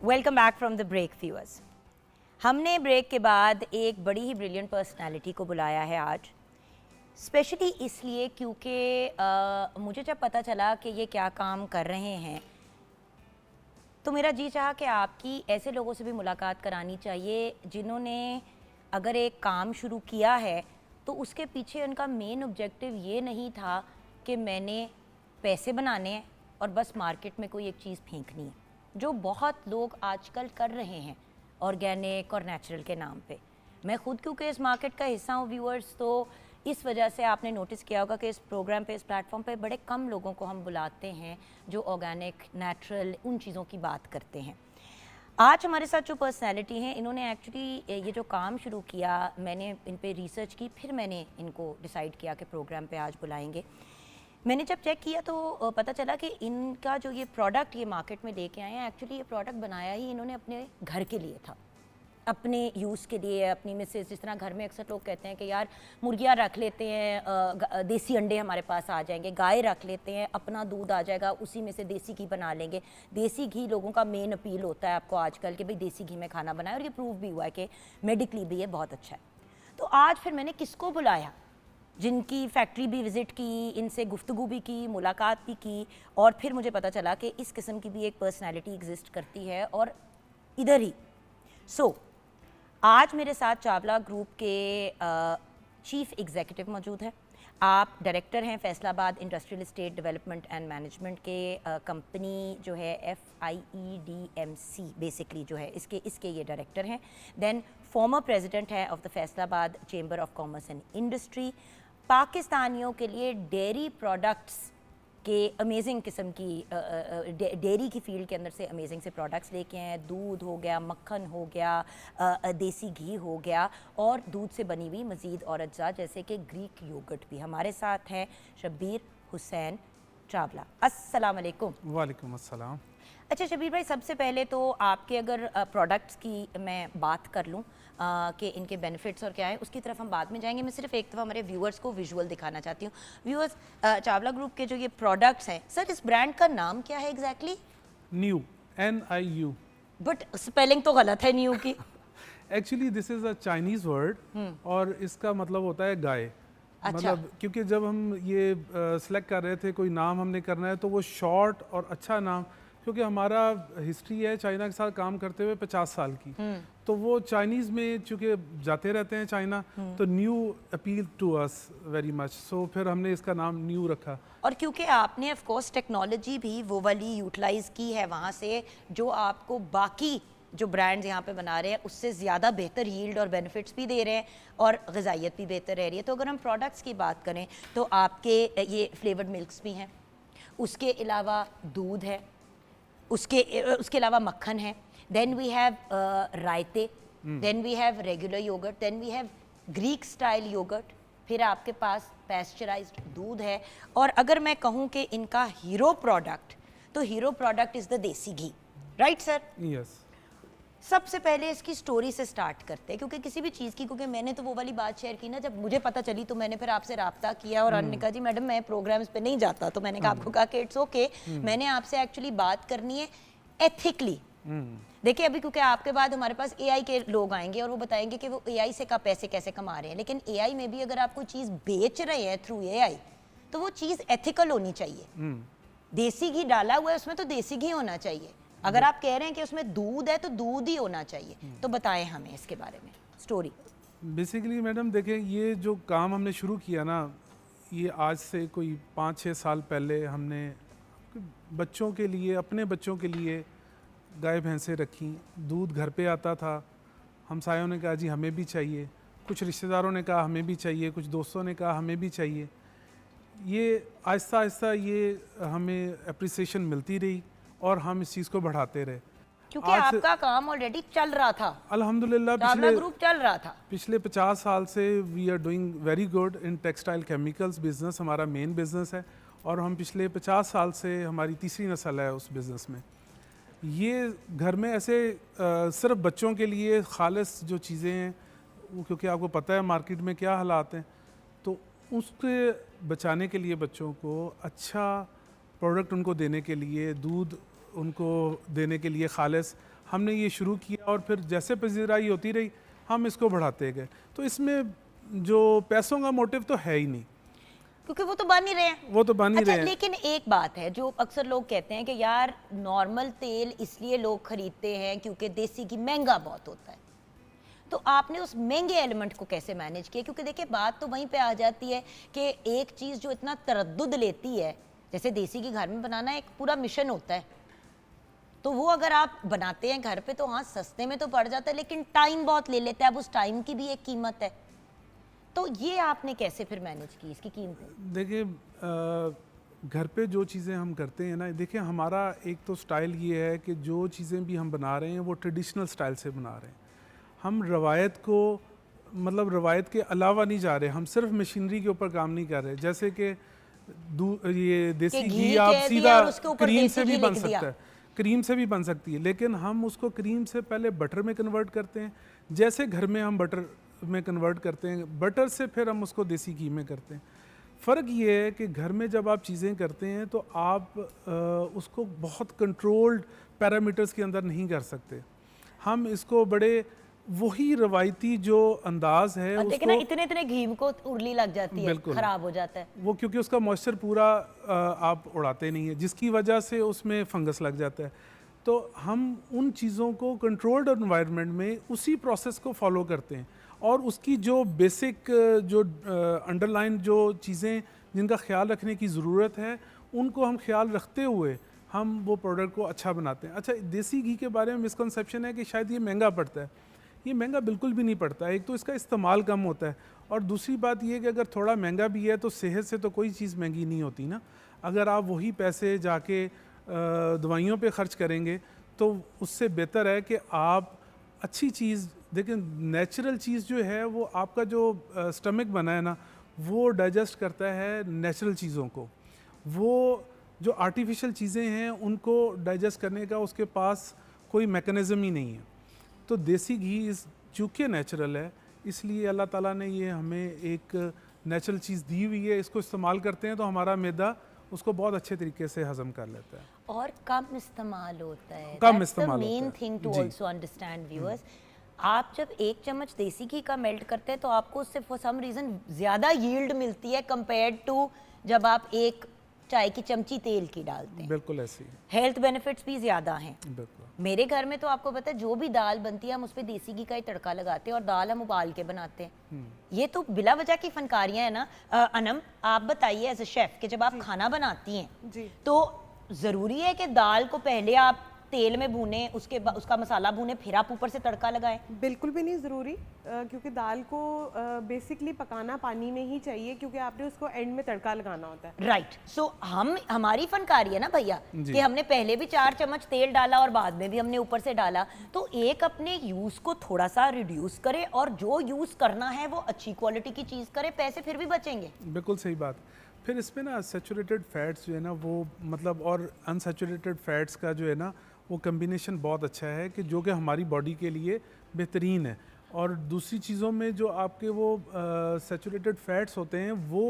Welcome back from the break viewers. हमने break के बाद एक बड़ी ही ब्रिलियंट पर्सनालिटी को बुलाया है आज, स्पेशली इसलिए क्योंकि मुझे जब पता चला कि ये क्या काम कर रहे हैं तो मेरा जी चाहा कि आपकी ऐसे लोगों से भी मुलाकात करानी चाहिए जिन्होंने अगर एक काम शुरू किया है तो उसके पीछे उनका मेन ऑब्जेक्टिव ये नहीं था कि मैंने पैसे बनाने हैं और बस मार्केट में कोई एक चीज़ फेंकनी है, जो बहुत लोग आजकल कर रहे हैं ऑर्गेनिक और नेचुरल के नाम पे। मैं खुद क्योंकि इस मार्केट का हिस्सा हूँ व्यूअर्स, तो इस वजह से आपने नोटिस किया होगा कि इस प्रोग्राम पे, इस प्लेटफॉर्म पे बड़े कम लोगों को हम बुलाते हैं जो ऑर्गेनिक, नेचुरल, उन चीज़ों की बात करते हैं। आज हमारे साथ जो पर्सनैलिटी हैं, इन्होंने एक्चुअली ये जो काम शुरू किया, मैंने इन पे रिसर्च की, फिर मैंने इनको डिसाइड किया कि प्रोग्राम पे आज बुलाएंगे। मैंने जब चेक किया तो पता चला कि इनका जो ये प्रोडक्ट ये मार्केट में लेके आए हैं, एक्चुअली ये प्रोडक्ट बनाया ही इन्होंने अपने घर के लिए था, अपने यूज़ के लिए, अपनी मिसेज। जिस तरह घर में अक्सर लोग कहते हैं कि यार मुर्गियाँ रख लेते हैं, देसी अंडे हमारे पास आ जाएंगे, गाय रख लेते हैं, अपना दूध आ जाएगा, उसी में से देसी घी बना लेंगे। देसी घी लोगों का मेन अपील होता है आपको आजकल कि भाई देसी घी में खाना बनाए, और ये प्रूव भी हुआ है कि मेडिकली भी ये बहुत अच्छा है। तो आज फिर मैंने किसको बुलाया, जिनकी फैक्ट्री भी विज़िट की, इनसे गुफ्तगू भी की, मुलाकात भी की, और फिर मुझे पता चला कि इस किस्म की भी एक पर्सनैलिटी एग्जिस्ट करती है और इधर ही। आज मेरे साथ चावला ग्रुप के चीफ एग्जीक्यूटिव मौजूद हैं। आप डायरेक्टर हैं Faisalabad industrial estate development and management के। कंपनी जो है FIEDMC बेसिकली जो है इसके ये डायरेक्टर हैं। देन फॉर्मर प्रेसिडेंट है of the Faisalabad chamber of commerce and industry. पाकिस्तानियों के लिए डेयरी प्रोडक्ट्स के अमेजिंग किस्म की डेयरी की फील्ड के अंदर से अमेजिंग से प्रोडक्ट्स लेके हैं। दूध हो गया, मक्खन हो गया, देसी घी हो गया, और दूध से बनी हुई मज़ीद और अज्जा जैसे कि ग्रीक योगर्ट भी। हमारे साथ हैं शब्बीर हुसैन चावला। अस्सलाम वालेकुम। वालेकुम अस्सलाम। अच्छा शब्बीर भाई, सबसे पहले तो आपके अगर प्रोडक्ट्स की मैं बात कर लूँ कि इनके बेनिफिट्स और क्या है, उसकी तरफ हम बाद में जाएंगे। मैं सिर्फ एक दफ़ा हमारे व्यूअर्स को विजुअल दिखाना चाहती हूँ। व्यूअर्स, चावला ग्रुप के जो ये प्रोडक्ट्स हैं, सर इस ब्रांड का नाम क्या है exactly? New, NIU। But spelling तो गलत है न्यू की। Actually this is a Chinese word और इसका मतलब होता है गाय। अच्छा। मतलब क्योंकि जब हम ये सिलेक्ट कर रहे थे कोई नाम हमने करना है तो वो शॉर्ट और अच्छा नाम, क्योंकि हमारा हिस्ट्री है चाइना के साथ काम करते हुए 50 साल की, तो वो चाइनीज़ में चूँकि जाते रहते हैं चाइना, तो new appeal to us very much, so फिर हमने इसका नाम न्यू रखा। और क्योंकि आपने ऑफ कोर्स टेक्नोलॉजी भी वो वाली यूटिलाइज की है वहाँ से, जो आपको बाकी जो ब्रांड्स यहाँ पे बना रहे हैं उससे ज़्यादा बेहतर यील्ड और बेनिफिट्स भी दे रहे हैं और ग़िज़ाइयत भी बेहतर रह रही है। तो अगर हम प्रोडक्ट्स की बात करें तो आपके ये फ्लेवर्ड मिल्क्स भी हैं, उसके अलावा दूध है, उसके अलावा मक्खन है, देन वी हैव रायते, then we have regular yogurt, then we have Greek style yogurt, फिर आपके पास पैस्चराइज्ड दूध है। और अगर मैं कहूँ कि इनका हीरो प्रोडक्ट, तो हीरो प्रोडक्ट इज़ द देसी घी, राइट सर? यस। सबसे पहले इसकी स्टोरी से स्टार्ट करते हैं, क्योंकि किसी भी चीज़ की, क्योंकि मैंने तो वो वाली बात शेयर की ना, जब मुझे पता चली तो मैंने फिर आपसे राब्ता किया और अन्य कहा जी मैडम मैं प्रोग्राम्स पे नहीं जाता, तो मैंने कहा आपको कहा कि इट्स ओके, मैंने आपसे एक्चुअली बात करनी है एथिकली। देखिए अभी क्योंकि आपके बाद हमारे पास AI के लोग आएंगे और वो बताएंगे कि वो AI से का पैसे कैसे कमा रहे हैं, लेकिन AI में भी अगर आप कोई चीज़ बेच रहे हैं थ्रू AI तो वो चीज़ एथिकल होनी चाहिए। देसी घी डाला हुआ है उसमें तो देसी घी होना चाहिए। अगर आप कह रहे हैं कि उसमें दूध है तो दूध ही होना चाहिए। तो बताएं हमें इसके बारे में स्टोरी। बेसिकली मैडम देखें, ये जो काम हमने शुरू किया ना, ये आज से कोई 5-6 साल पहले हमने बच्चों के लिए, अपने बच्चों के लिए गाय भैंसें रखी। दूध घर पे आता था, हमसायों ने कहा जी हमें भी चाहिए, कुछ रिश्तेदारों ने कहा हमें भी चाहिए, कुछ दोस्तों ने कहा हमें भी चाहिए। ये आहिस्ता आहिस्ता ये हमें अप्रिसिएशन मिलती रही और हम इस चीज़ को बढ़ाते रहे, क्योंकि आपका काम ऑलरेडी चल रहा था, अल्हम्दुलिल्लाह। चावला ग्रुप चल रहा था पिछले 50 साल से we are doing very good in textile chemicals business. हमारा मेन बिजनेस है और हम पिछले 50 साल से, हमारी तीसरी नस्ल है उस बिज़नेस में। ये घर में ऐसे सिर्फ बच्चों के लिए खालिस जो चीज़ें हैं, क्योंकि आपको पता है मार्केट में क्या हालात हैं, तो उसके बचाने के लिए बच्चों को अच्छा प्रोडक्ट उनको देने के लिए, दूध उनको देने के लिए खालिस हमने ये शुरू किया और फिर जैसे पजीराई होती रही हम इसको बढ़ाते गए। तो इसमें जो पैसों का मोटिव तो है ही नहीं, क्योंकि वो तो बन ही रहे हैं। वो तो बन ही अच्छा, रहे हैं। लेकिन एक बात है जो अक्सर लोग कहते हैं कि यार नॉर्मल तेल इसलिए लोग खरीदते हैं क्योंकि देसी घी महंगा बहुत होता है। तो आपने उस महंगे एलिमेंट को कैसे मैनेज किया? क्योंकि देखिए बात तो वहीं पे आ जाती है कि एक चीज़ जो इतना तरद्दुद लेती है, जैसे देसी घी घर में बनाना एक पूरा मिशन होता है, तो वो अगर आप बनाते हैं घर पे तो हाँ सस्ते में तो पड़ जाता है, लेकिन टाइम बहुत ले लेता है। अब उस टाइम की भी एक कीमत है, तो ये आपने कैसे फिर मैनेज की इसकी कीमतें? देखिए घर पे जो चीज़ें हम करते हैं ना, देखिए हमारा एक तो स्टाइल ये है कि जो चीज़ें भी हम बना रहे हैं वो ट्रेडिशनल स्टाइल से बना रहे हैं। हम रवायत को मतलब रवायत के अलावा नहीं जा रहे, हम सिर्फ मशीनरी के ऊपर काम नहीं कर रहे। जैसे कि ये देसी घी आप सीधा क्रीम से भी बन सकता है, क्रीम से भी बन सकती है, लेकिन हम उसको क्रीम से पहले बटर में कन्वर्ट करते हैं, जैसे घर में हम बटर में कन्वर्ट करते हैं, बटर से फिर हम उसको देसी घी में करते हैं। फ़र्क ये है कि घर में जब आप चीज़ें करते हैं तो आप उसको बहुत कंट्रोल्ड पैरामीटर्स के अंदर नहीं कर सकते। हम इसको बड़े वही रवायती जो अंदाज है उसको ना इतने इतने घी को उर्ली लग जाती है, खराब हो जाता है वो, क्योंकि उसका मॉइस्चर पूरा आप उड़ाते नहीं है, जिसकी वजह से उसमें फंगस लग जाता है। तो हम उन चीज़ों को कंट्रोल्ड एनवायरनमेंट में उसी प्रोसेस को फॉलो करते हैं और उसकी जो बेसिक जो अंडरलाइन जो चीज़ें जिनका ख्याल रखने की ज़रूरत है उनको हम ख्याल रखते हुए हम वो प्रोडक्ट को अच्छा बनाते हैं। अच्छा, देसी घी के बारे में मिसकंसेप्शन है कि शायद ये महंगा पड़ता है। ये महंगा बिल्कुल भी नहीं पड़ता। एक तो इसका इस्तेमाल कम होता है और दूसरी बात ये कि अगर थोड़ा महंगा भी है तो सेहत से तो कोई चीज़ महंगी नहीं होती ना। अगर आप वही पैसे जाके दवाइयों पे ख़र्च करेंगे तो उससे बेहतर है कि आप अच्छी चीज़ देखें। नेचुरल चीज़ जो है वो आपका जो स्टमक बना है ना वो डाइजेस्ट करता है नेचुरल चीज़ों को। वो जो आर्टिफिशियल चीज़ें हैं उनको डाइजेस्ट करने का उसके पास कोई मैकेनिज़्म ही नहीं है। तो देसी घी चूँकि नेचुरल है इसलिए अल्लाह ताला ने ये हमें एक नेचुरल चीज़ दी हुई है, इसको इस्तेमाल करते हैं तो हमारा मैदा उसको बहुत अच्छे तरीके से हजम कर लेता है और कम इस्तेमाल होता है। कम इस्तेमाल main thing to also understand viewers. आप जब एक चम्मच देसी घी का मेल्ट करते हैं तो आपको उससे फॉर सम रीज़न ज़्यादा यील्ड मिलती है कंपेयर्ड टू जब आप एक चाय की चमची तेल की डालते हैं। बिल्कुल ऐसी हेल्थ बेनिफिट्स भी ज़्यादा हैं। बिल्कुल। मेरे घर में तो आपको पता है जो भी दाल बनती है हम उस पर देसी घी का ही तड़का लगाते हैं और दाल हम उबाल के बनाते हैं। ये तो बिला वजह की फनकारियाँ हैं ना। अनम, आप बताइए एज ए शेफ कि जब आप खाना बनाती हैं तो ज़रूरी है कि दाल को पहले आप तेल में भूने, उसका मसाला भूने, फिर आप ऊपर से तड़का लगाएं? बिल्कुल भी नहीं ज़रूरी, क्योंकि दाल को बेसिकली पकाना पानी में ही चाहिए क्योंकि आपने उसको एंड में तड़का लगाना होता है। राइट। सो हमारी फनकारी है ना भैया कि हमने पहले भी 4 चम्मच तेल डाला और बाद में भी हमने ऊपर से डाला। तो एक अपने यूज़ को थोड़ा सा रिड्यूस करे और जो यूज़ करना है वो अच्छी क्वालिटी की चीज़ करे, पैसे फिर भी बचेंगे। बिल्कुल सही बात। फिर इसमें ना सैचुरेटेड फैट्स जो है ना वो मतलब और अनसैचुरेटेड फैट्स का जो है ना वो कम्बिनेशन बहुत अच्छा है कि जो कि हमारी बॉडी के लिए बेहतरीन है। और दूसरी चीज़ों में जो आपके वो सैचुरेटेड फैट्स होते हैं वो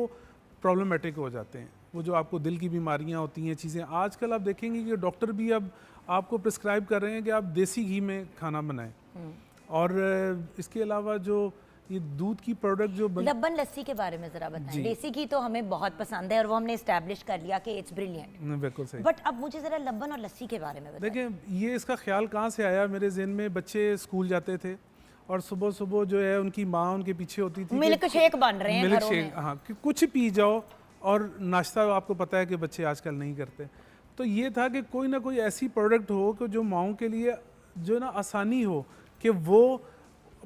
प्रॉब्लमेटिक हो जाते हैं। वो जो आपको दिल की बीमारियां होती हैं चीज़ें, आजकल आप देखेंगे कि डॉक्टर भी अब आपको प्रिस्क्राइब कर रहे हैं कि आप देसी घी में खाना बनाएं। और इसके अलावा जो ये दूध की प्रोडक्ट जो लब्बन लस्सी के बारे में जरा बताएं। देसी घी तो हमें बहुत पसंद है और वो हमने एस्टैब्लिश कर लिया कि इट्स ब्रिलियंट। बिल्कुल सही। बट अब मुझे जरा लब्बन और लस्सी के बारे में बताएं। देखिए ये इसका ख्याल कहाँ से आया मेरे ज़हन में, बच्चे स्कूल जाते थे और सुबह सुबह जो है उनकी माँ उनके पीछे होती थी मिल्क शेक बन रहे हैं मिल्क शेक, हाँ कि कुछ पी जाओ। और नाश्ता आपको पता है कि बच्चे आजकल नहीं करते। तो ये था कि कोई ना कोई ऐसी प्रोडक्ट हो कि जो माओं के लिए जो ना आसानी हो कि वो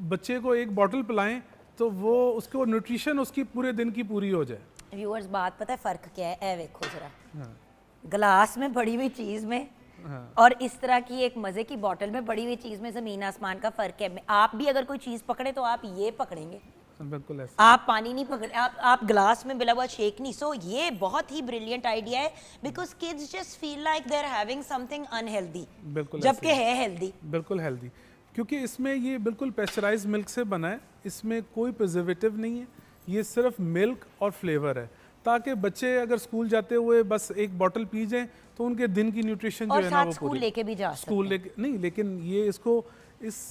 बच्चे को एक बॉटल पिलाएं तो वो उसको न्यूट्रिशन उसकी पूरे दिन की पूरी हो जाए। व्यूअर्स बात पता है फ़र्क क्या है? ए देखो जरा गिलास में बड़ी हुई चीज़ में और इस तरह की एक मज़े की बॉटल में बड़ी हुई चीज़ में ज़मीन आसमान का फ़र्क है। आप भी अगर कोई चीज़ पकड़े तो आप ये पकड़ेंगे, बिल्कुल ऐसे। आप पानी नहीं पकड़े, आप ग्लास में मिला हुआ शेक नहीं। सो ये बहुत ही ब्रिलियंट आइडिया है because kids just feel like they are having something unhealthy, जबकि है हेल्दी। बिल्कुल हेल्दी, क्योंकि इसमें ये बिल्कुल पेस्चराइज्ड मिल्क से बना है, इसमें कोई प्रिजर्वेटिव नहीं है, ये सिर्फ मिल्क और फ्लेवर है। ताकि बच्चे अगर स्कूल जाते हुए बस एक बॉटल पी जाएं तो उनके दिन की न्यूट्रिशन जो और है ना साथ वो स्कूल पूरी लेके भी जा स्कूल सकते हैं। लेके नहीं, लेकिन ये इसको इस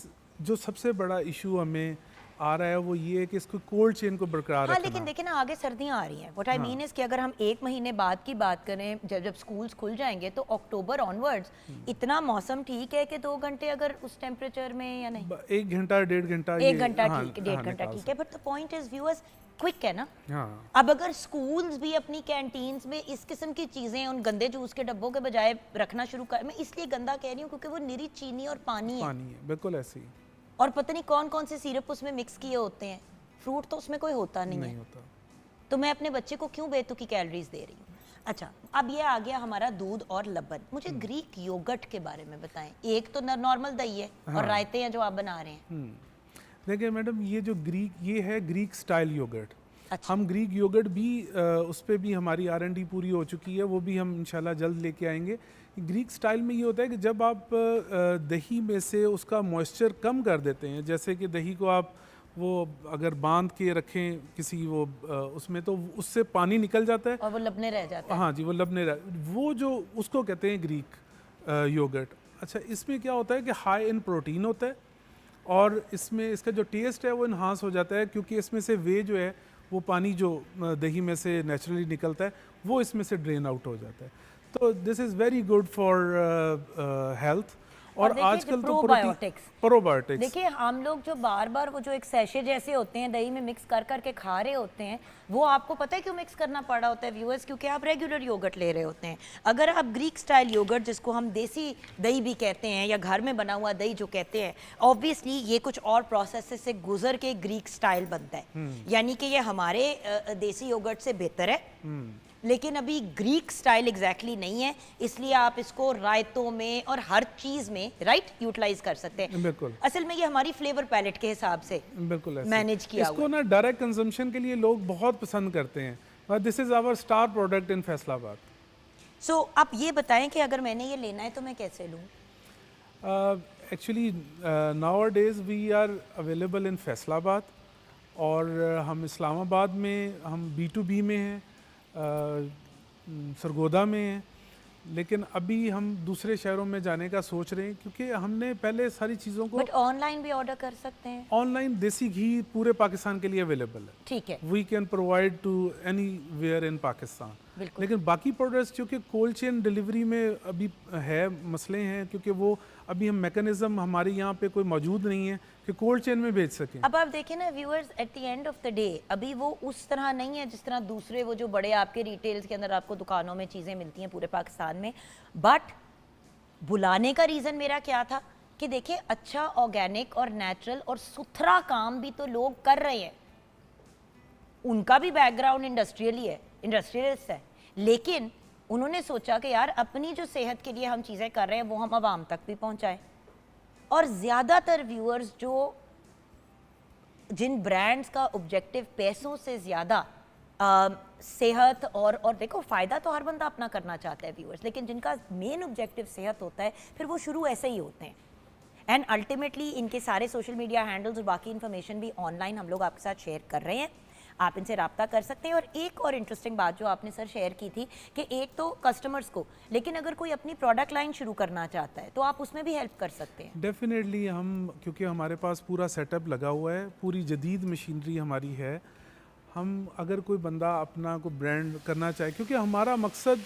जो सबसे बड़ा इशू हमें आ रहा है वो ये है कि इसको कोल्ड चेन को बरकरार हाँ, रखना। लेकिन देखिए ना आगे सर्दियाँ आ रही हैं। व्हाट आई मीन इज कि अगर हम 1 महीने बाद की बात करें, जब स्कूल्स खुल जाएंगे तो अक्टूबर ऑनवर्ड्स इतना मौसम ठीक है कि 2 घंटे अगर उस टेम्परेचर में या नहीं, 1 घंटा 1.5 घंटा 1 घंटा हाँ, ठीक है, 1.5 हाँ, घंटा निकाल ठीक है, but the point is viewers quick है ना। हाँ अब अगर स्कूल्स भी अपनी कैंटीन्स में इस किस्म की चीज़ें उन गंदे जूस के डब्बों के बजाय रखना शुरू कर, मैं इसलिए गंदा कह रही हूँ क्योंकि वो निरी चीनी और पानी है, पानी है बिल्कुल ऐसे ही और पता नहीं कौन कौन से सिरप उसमें मिक्स किए होते हैं, फ्रूट तो उसमें कोई होता नहीं नहीं है, होता। तो मैं अपने बच्चे को क्यों बेतुकी कैलोरीज दे रही हूँ। अच्छा, अब ये आ गया हमारा दूध और लबन। मुझे ग्रीक योगर्ट के बारे में बताएं। एक तो नॉर्मल दही है और रायते हैं जो आप बना रहे हैं। देखिए मैडम, ये जो ये है ग्रीक स्टाइल योगर्ट। अच्छा। हम ग्रीक योगर्ट भी उस पर भी हमारी R&D पूरी हो चुकी है, वो भी हम इंशाल्लाह जल्द लेके आएंगे। ग्रीक स्टाइल में ये होता है कि जब आप दही में से उसका मॉइस्चर कम कर देते हैं, जैसे कि दही को आप वो अगर बांध के रखें किसी वो उसमें, तो उससे पानी निकल जाता है और वो लबने रह जाते हैं। हाँ जी, वो लबने वो जो उसको कहते हैं ग्रीक योगर्ट। अच्छा, इसमें क्या होता है कि हाई इन प्रोटीन होता है और इसमें इसका जो टेस्ट है वो इन्हांस हो जाता है, क्योंकि इसमें से वे जो है वो पानी जो दही में से नेचुरली निकलता है वो इसमें से ड्रेन आउट हो जाता है। तो this is very good for health. और आजकल तो प्रोबायोटिक्स देखिए, हम लोग जो बार बार वो जो एक सैशे जैसे होते हैं दही में मिक्स कर करके खा रहे होते हैं, वो आपको पता है क्यों मिक्स करना पड़ा होता है व्यूअर्स? क्योंकि आप रेगुलर योगर्ट ले रहे होते हैं। अगर आप ग्रीक स्टाइल योगर्ट, जिसको हम देसी दही भी कहते हैं या घर में बना हुआ दही जो कहते हैं, ऑब्वियसली ये कुछ और प्रोसेस से गुजर के ग्रीक स्टाइल बनता है, यानी कि ये हमारे देसी योगर्ट से बेहतर है, लेकिन अभी ग्रीक स्टाइल एग्जैक्टली नहीं है, इसलिए आप इसको रायतों में और हर चीज में यूटिलाइज कर सकते हैं। बिल्कुल, असल में ये हमारी फ्लेवर पैलेट के हिसाब से बिल्कुल मैनेज किया इसको ना डायरेक्ट कंजम्पशन के लिए लोग बहुत पसंद करते हैं। This is our star product in Faisalabad. So आप ये बताएं कि अगर मैंने ये लेना है तो मैं कैसे लूँ? Actually nowadays we are available in Faisalabad, और हम इस्लामाबाद में हम B2B में हैं, सरगोदा में हैं, लेकिन अभी हम दूसरे शहरों में जाने का सोच रहे हैं, क्योंकि हमने पहले सारी चीज़ों को बट ऑनलाइन भी ऑर्डर कर सकते हैं। ऑनलाइन देसी घी पूरे पाकिस्तान के लिए अवेलेबल है। ठीक है, we can provide to anywhere in Pakistan. लेकिन बाकी प्रोडक्ट्स क्योंकि कोल्ड चेन डिलीवरी में अभी है मसले हैं, क्योंकि वो अभी हम मैकेनिज्म हमारे यहाँ पे कोई मौजूद नहीं है कि कोल्ड चेन में भेज सकें। अब आप देखें ना viewers, at the end of the day अभी वो उस तरह नहीं है जिस तरह दूसरे वो जो बड़े आपके रिटेल्स के अंदर आपको दुकानों में चीज़ें मिलती हैं पूरे पाकिस्तान में। बट बुलाने का रीज़न मेरा क्या था कि देखिए, अच्छा ऑर्गेनिक और नेचुरल और सुथरा काम भी तो लोग कर रहे हैं, उनका भी बैकग्राउंड इंडस्ट्रियली है, इंडस्ट्रियलिस्ट है, लेकिन उन्होंने सोचा कि यार अपनी जो सेहत के लिए हम चीज़ें कर रहे हैं वो हम आवाम तक भी पहुंचाएं। और ज़्यादातर व्यूअर्स जो जिन ब्रांड्स का ऑब्जेक्टिव पैसों से ज़्यादा सेहत और देखो, फ़ायदा तो हर बंदा अपना करना चाहता है व्यूअर्स, लेकिन जिनका मेन ऑब्जेक्टिव सेहत होता है फिर वो शुरू ऐसे ही होते हैं। एंड अल्टीमेटली इनके सारे सोशल मीडिया हैंडल्स और बाकी इन्फॉर्मेशन भी ऑनलाइन हम लोग आपके साथ शेयर कर रहे हैं, आप इनसे रब्ता कर सकते हैं। और एक और इंटरेस्टिंग बात जो आपने सर शेयर की थी कि एक तो कस्टमर्स को, लेकिन अगर कोई अपनी प्रोडक्ट लाइन शुरू करना चाहता है तो आप उसमें भी हेल्प कर सकते हैं। डेफिनेटली हम, क्योंकि हमारे पास पूरा सेटअप लगा हुआ है, पूरी जदीद मशीनरी हमारी है। हम अगर कोई बंदा अपना कोई ब्रांड करना चाहे, क्योंकि हमारा मकसद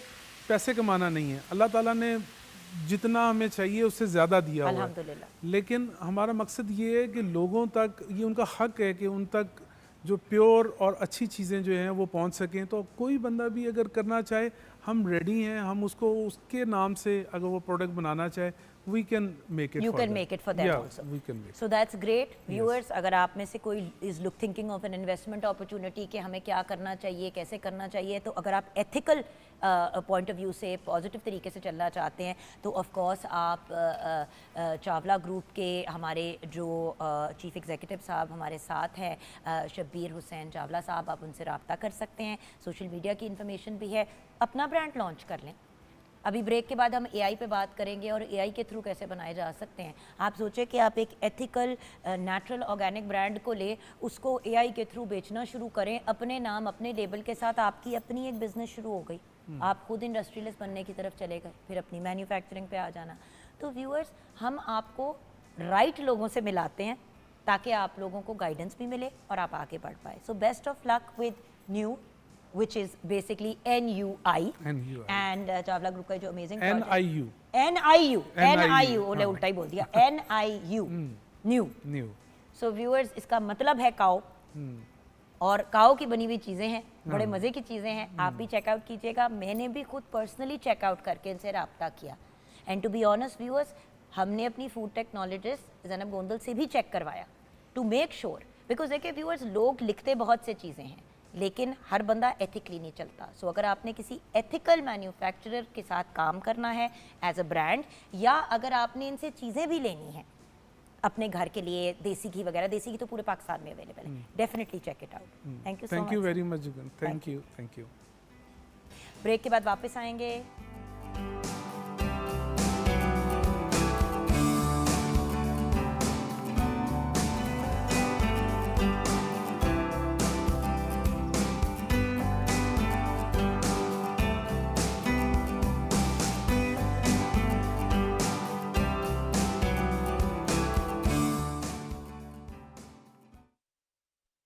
पैसे कमाना नहीं है, अल्लाह ताला ने जितना हमें चाहिए उससे ज़्यादा दिया हुआ है, अल्हम्दुलिल्लाह। लेकिन हमारा मकसद ये है कि लोगों तक, ये उनका हक है कि उन तक जो प्योर और अच्छी चीज़ें जो हैं वो पहुंच सकें। तो कोई बंदा भी अगर करना चाहे, हम रेडी हैं, हम उसको उसके नाम से अगर वो प्रोडक्ट बनाना चाहे, we can make it You for can them. make it for them Yeah, also. we can make it. So that's great. Viewers, अगर आप में से कोई is thinking of an investment opportunity कि हमें क्या करना चाहिए, कैसे करना चाहिए, तो अगर आप ethical पॉइंट ऑफ व्यू से पॉजिटिव तरीके से चलना चाहते हैं तो ऑफ कोर्स आप चावला ग्रुप के हमारे जो चीफ़ एग्जीक्यूटिव साहब हमारे साथ हैं, शब्बीर हुसैन चावला साहब, आप उनसे रब्ता कर सकते हैं। सोशल मीडिया की इन्फॉर्मेशन भी है, अपना ब्रांड लॉन्च कर लें, अभी ब्रेक के बाद हम एआई पे बात करेंगे और एआई के थ्रू कैसे बनाए जा सकते हैं। आप सोचे कि आप एक एथिकल नेचुरल ऑर्गेनिक ब्रांड को ले, उसको एआई के थ्रू बेचना शुरू करें, अपने नाम अपने लेबल के साथ, आपकी अपनी एक बिजनेस शुरू हो गई। आप खुद इंडस्ट्रियलिस्ट बनने की तरफ चले गए, फिर अपनी मैन्युफैक्चरिंग पे आ जाना। तो व्यूअर्स, हम आपको राइट लोगों से मिलाते हैं ताकि आप लोगों को गाइडेंस भी मिले और आप आगे बढ़ पाए। So best of luck with new, which is basically NUI and Chawla group का जो अमेजिंग NIU ओले उल्टा ही बोल दिया, NIU न्यू। सो व्यूअर्स, इसका मतलब है काओ, और काओ की बनी हुई चीज़ें हैं, बड़े मज़े की चीज़ें हैं। आप भी चेकआउट कीजिएगा। मैंने भी खुद पर्सनली चेकआउट करके इनसे रब्ता किया। And to be honest viewers, हमने अपनी फूड टेक्नोलॉजिस्ट ज़ैनब गोंदल से भी चेक करवाया टू मेक श्योर, बिकॉज देखिए व्यूअर्स, लोग लिखते बहुत से चीज़ें हैं लेकिन हर बंदा एथिकली नहीं चलता। सो अगर आपने किसी एथिकल मैन्युफैक्चरर के साथ काम करना है एज अ ब्रांड, या अगर आपने इनसे चीज़ें भी लेनी है अपने घर के लिए, देसी घी वगैरह, देसी घी तो पूरे पाकिस्तान में अवेलेबल है, definitely check it out. Thank you very much. Thank you. Break के बाद वापस आएंगे।